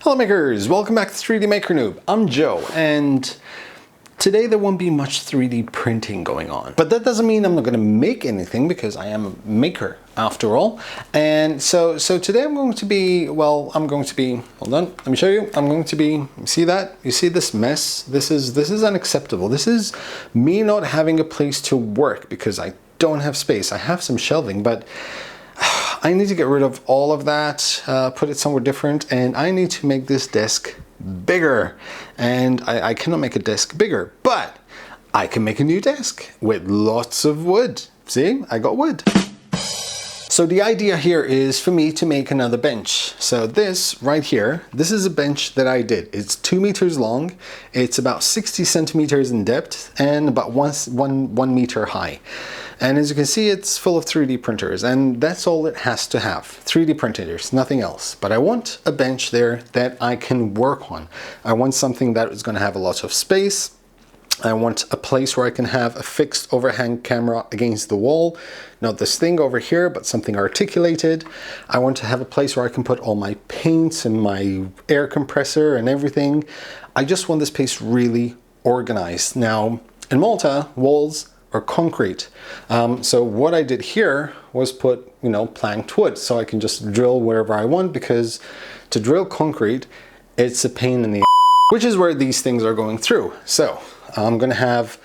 Hello makers, welcome back to 3D Maker Noob. I'm Joe, and today there won't be much 3D printing going on. But that doesn't mean I'm not going to make anything, because I am a maker after all. And so today I'm going to be, hold on, let me show you. I'm going to be, you see that? You see this mess? This is unacceptable. This is me not having a place to work because I don't have space. I have some shelving, but I need to get rid of all of that, put it somewhere different, and I need to make this desk bigger. And I cannot make a desk bigger, but I can make a new desk with lots of wood. See, I got wood. So the idea here is for me to make another bench. So this right here, this is a bench that I did. It's 2 meters long, it's about 60 centimeters in depth, and about one meter high. And as you can see, it's full of 3D printers, and that's all it has to have. 3D printers, nothing else. But I want a bench there that I can work on. I want something that is going to have a lot of space. I want a place where I can have a fixed overhang camera against the wall. Not this thing over here, but something articulated. I want to have a place where I can put all my paints and my air compressor and everything. I just want this place really organized. Now, in Malta, walls are concrete. So what I did here was put, planked wood, so I can just drill wherever I want, because to drill concrete, it's a pain in the which is where these things are going through. So I'm gonna have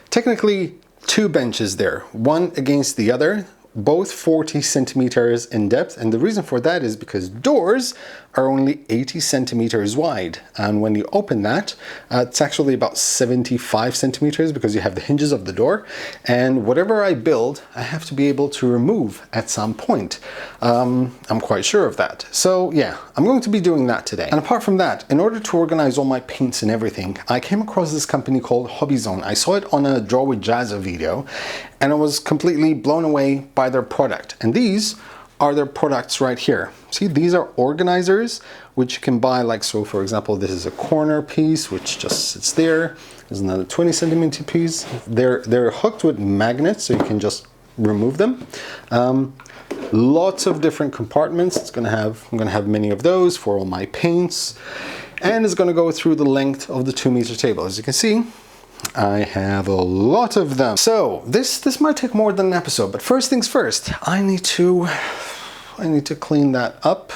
technically 2 benches there, one against the other, both 40 centimeters in depth. And the reason for that is because doors are only 80 centimeters wide. And when you open that, it's actually about 75 centimeters, because you have the hinges of the door. And whatever I build, I have to be able to remove at some point. I'm quite sure of that. So yeah, I'm going to be doing that today. And apart from that, in order to organize all my paints and everything, I came across this company called Hobbyzone. I saw it on a Draw with Jazza video, and I was completely blown away by their product. And these are their products right here. See, these are organizers which you can buy, like, so for example, this is a corner piece which just sits there. There's another 20 centimeter piece. They're hooked with magnets, so you can just remove them. Lots of different compartments. I'm gonna have many of those for all my paints, and it's gonna go through the length of the 2-meter table. As you can see, I have a lot of them. So this might take more than an episode, but first things first, I need to clean that up,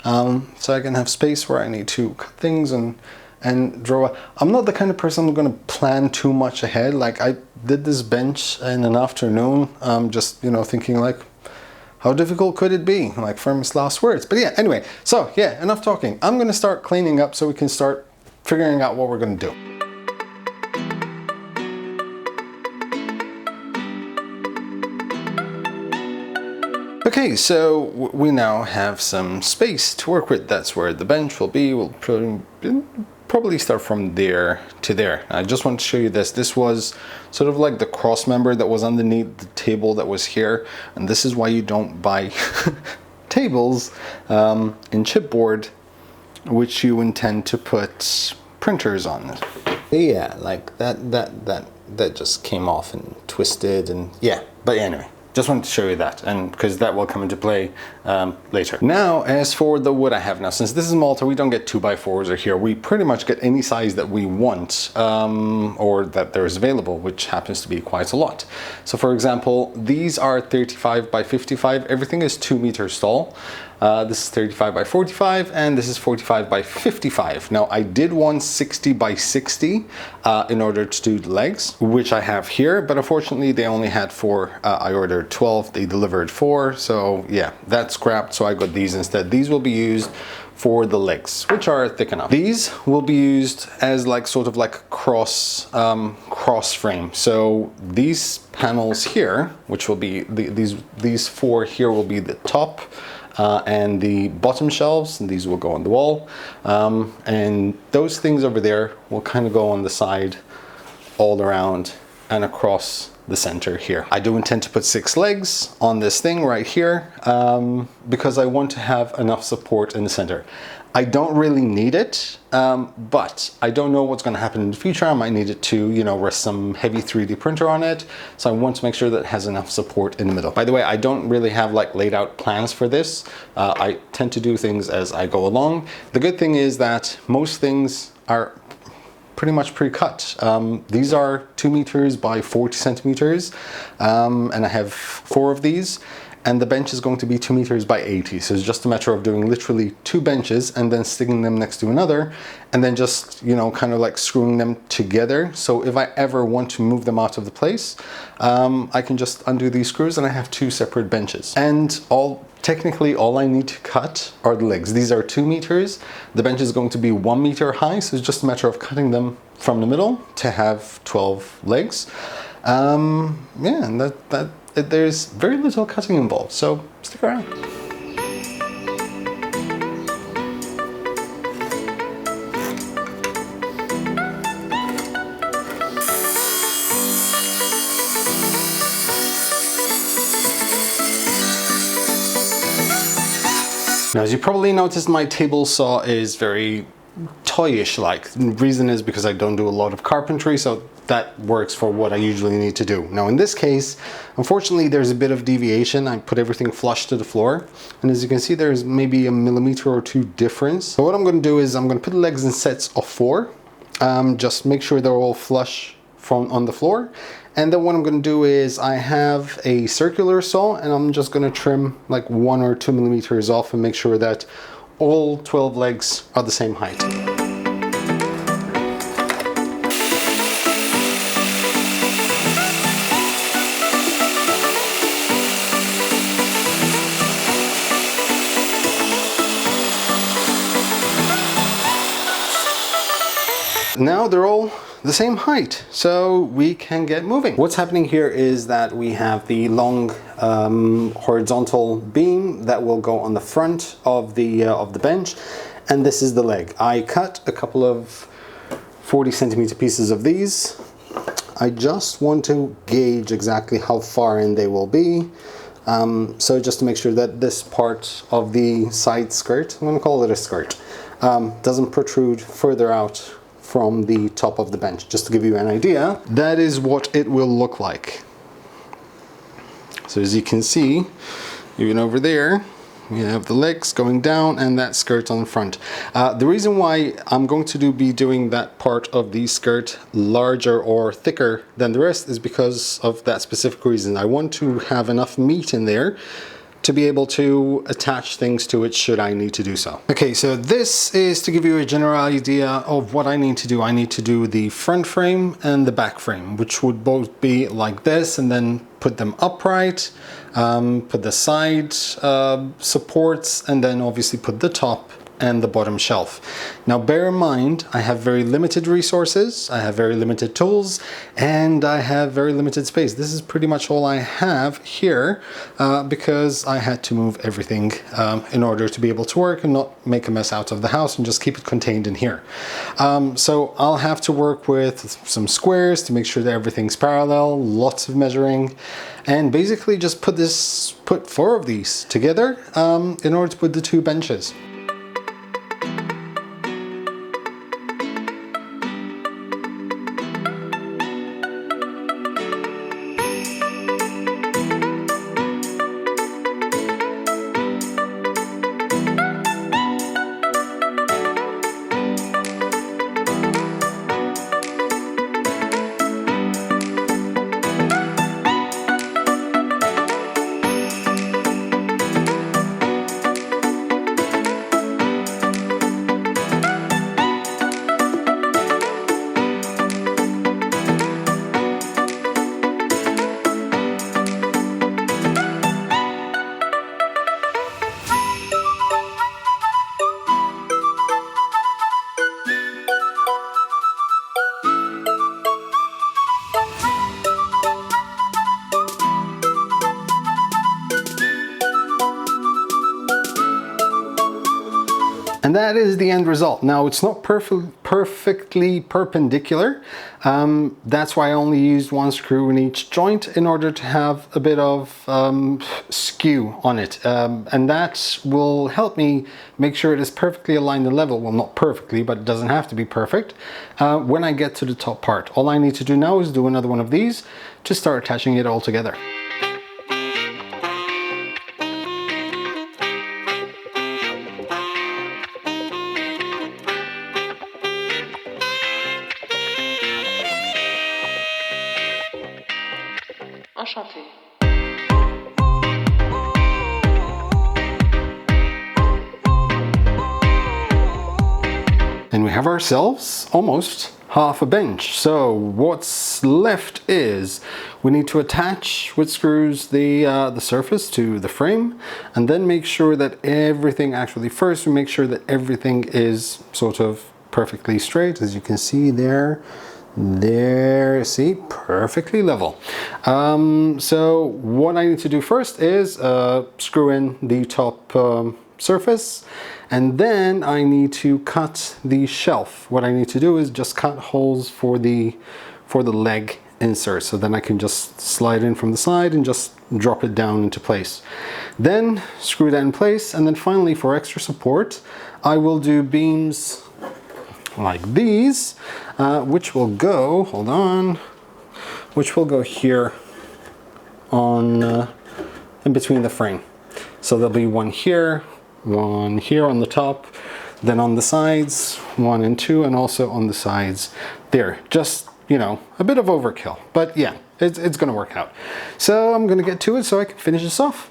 so I can have space where I need to cut things and draw. I'm not the kind of person who's going to plan too much ahead. Like, I did this bench in an afternoon, just thinking like, how difficult could it be? Like, famous last words. But yeah, anyway, so yeah, enough talking. I'm going to start cleaning up so we can start figuring out what we're going to do. Okay, so we now have some space to work with. That's where the bench will be. We'll probably start from there to there. I just want to show you this. This was sort of like the cross member that was underneath the table that was here. And this is why you don't buy tables in chipboard, which you intend to put printers on. Yeah, like that just came off and twisted, and yeah, but anyway. Just wanted to show you that, and because that will come into play later. Now, as for the wood I have now, since this is Malta, we don't get 2x4s or here. We pretty much get any size that we want, or that there is available, which happens to be quite a lot. So for example, these are 35 by 55. Everything is 2 meters tall. This is 35 by 45, and this is 45 by 55. Now, I did one 60 by 60 in order to do the legs, which I have here, but unfortunately they only had 4. I ordered 12, they delivered 4, so yeah, that's scrapped, so I got these instead. These will be used for the legs, which are thick enough. These will be used as like sort of like a cross frame. So these panels here, which will be these 4 here, will be the top. And the bottom shelves, and these will go on the wall, and those things over there will kind of go on the side, all around and across the center here. I do intend to put 6 legs on this thing right here, because I want to have enough support in the center. I don't really need it, but I don't know what's going to happen in the future. I might need it to, you know, rest some heavy 3D printer on it. So I want to make sure that it has enough support in the middle. By the way, I don't really have like laid out plans for this. I tend to do things as I go along. The good thing is that most things are pretty much pre-cut. These are 2 meters by 40 centimeters, and I have 4 of these. And the bench is going to be 2 meters by 80. So it's just a matter of doing literally 2 benches and then sticking them next to another, and then just, you know, kind of like screwing them together. So if I ever want to move them out of the place, I can just undo these screws and I have 2 separate benches. And technically all I need to cut are the legs. These are 2 meters. The bench is going to be 1 meter high. So it's just a matter of cutting them from the middle to have 12 legs. Yeah, and there's very little cutting involved, so stick around. Now, as you probably noticed, my table saw is very toyish like. The reason is because I don't do a lot of carpentry, so that works for what I usually need to do. Now in this case, unfortunately there's a bit of deviation. I put everything flush to the floor, and as you can see there's maybe a millimeter or 2 difference. So what I'm going to do is I'm going to put the legs in sets of 4. Just make sure they're all flush on the floor. And then what I'm going to do is I have a circular saw, and I'm just going to trim like 1 or 2 millimeters off and make sure that all 12 legs are the same height. Now they're all the same height, so we can get moving. What's happening here is that we have the long horizontal beam that will go on the front of the bench, and this is the leg. I cut a couple of 40 centimeter pieces of these. I just want to gauge exactly how far in they will be. So just to make sure that this part of the side skirt, I'm going to call it a skirt, doesn't protrude further out from the top of the bench. Just to give you an idea, that is what it will look like. So as you can see, even over there, we have the legs going down and that skirt on the front. The reason why I'm going to be doing that part of the skirt larger or thicker than the rest is because of that specific reason. I want to have enough meat in there to be able to attach things to it should I need to do so. Okay, so this is to give you a general idea of what I need to do. I need to do the front frame and the back frame, which would both be like this, and then put them upright, put the side supports, and then obviously put the top and the bottom shelf. Now bear in mind, I have very limited resources, I have very limited tools, and I have very limited space. This is pretty much all I have here because I had to move everything in order to be able to work and not make a mess out of the house and just keep it contained in here. So I'll have to work with some squares to make sure that everything's parallel, lots of measuring, and basically just put 4 of these together in order to put the 2 benches. that is the end result. Now it's not perfectly perpendicular. That's why I only used one screw in each joint in order to have a bit of skew on it. And that will help me make sure it is perfectly aligned and level. Well, not perfectly, but it doesn't have to be perfect when I get to the top part. All I need to do now is do another one of these to start attaching it all together. Enchanté. And we have ourselves almost half a bench. So what's left is we need to attach with screws the surface to the frame, and then make sure that everything, actually first we make sure that everything is sort of perfectly straight, as you can see there. There, see, perfectly level. So what I need to do first is screw in the top surface, and then I need to cut the shelf. What I need to do is just cut holes for the leg insert, so then I can just slide in from the side and just drop it down into place. Then screw that in place, and then finally for extra support I will do beams like these, which will go, hold on, which will go here on in between the frame. So there'll be one here on the top, then on the sides, 1 and 2, and also on the sides there. Just, you know, a bit of overkill, but yeah, it's gonna work out. So I'm gonna get to it so I can finish this off.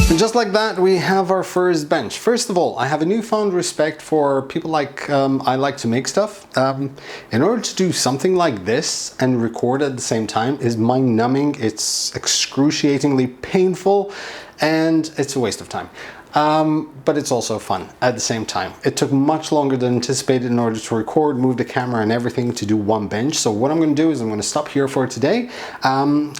And just like that, we have our first bench. First of all, I have a newfound respect for people like I like to make stuff. In order to do something like this and record at the same time is mind-numbing. It's excruciatingly painful, and it's a waste of time. But it's also fun at the same time. It took much longer than anticipated in order to record, move the camera and everything to do one bench. So what I'm going to do is I'm going to stop here for today.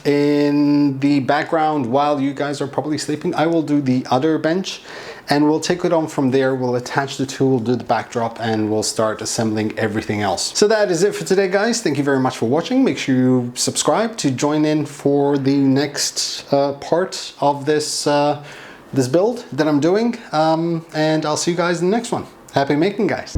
In the background, while you guys are probably sleeping, I will do the other bench and we'll take it on from there. We'll attach the tool, do the backdrop, and we'll start assembling everything else. So that is it for today, guys. Thank you very much for watching. Make sure you subscribe to join in for the next part of this this build that I'm doing, and I'll see you guys in the next one. Happy making, guys.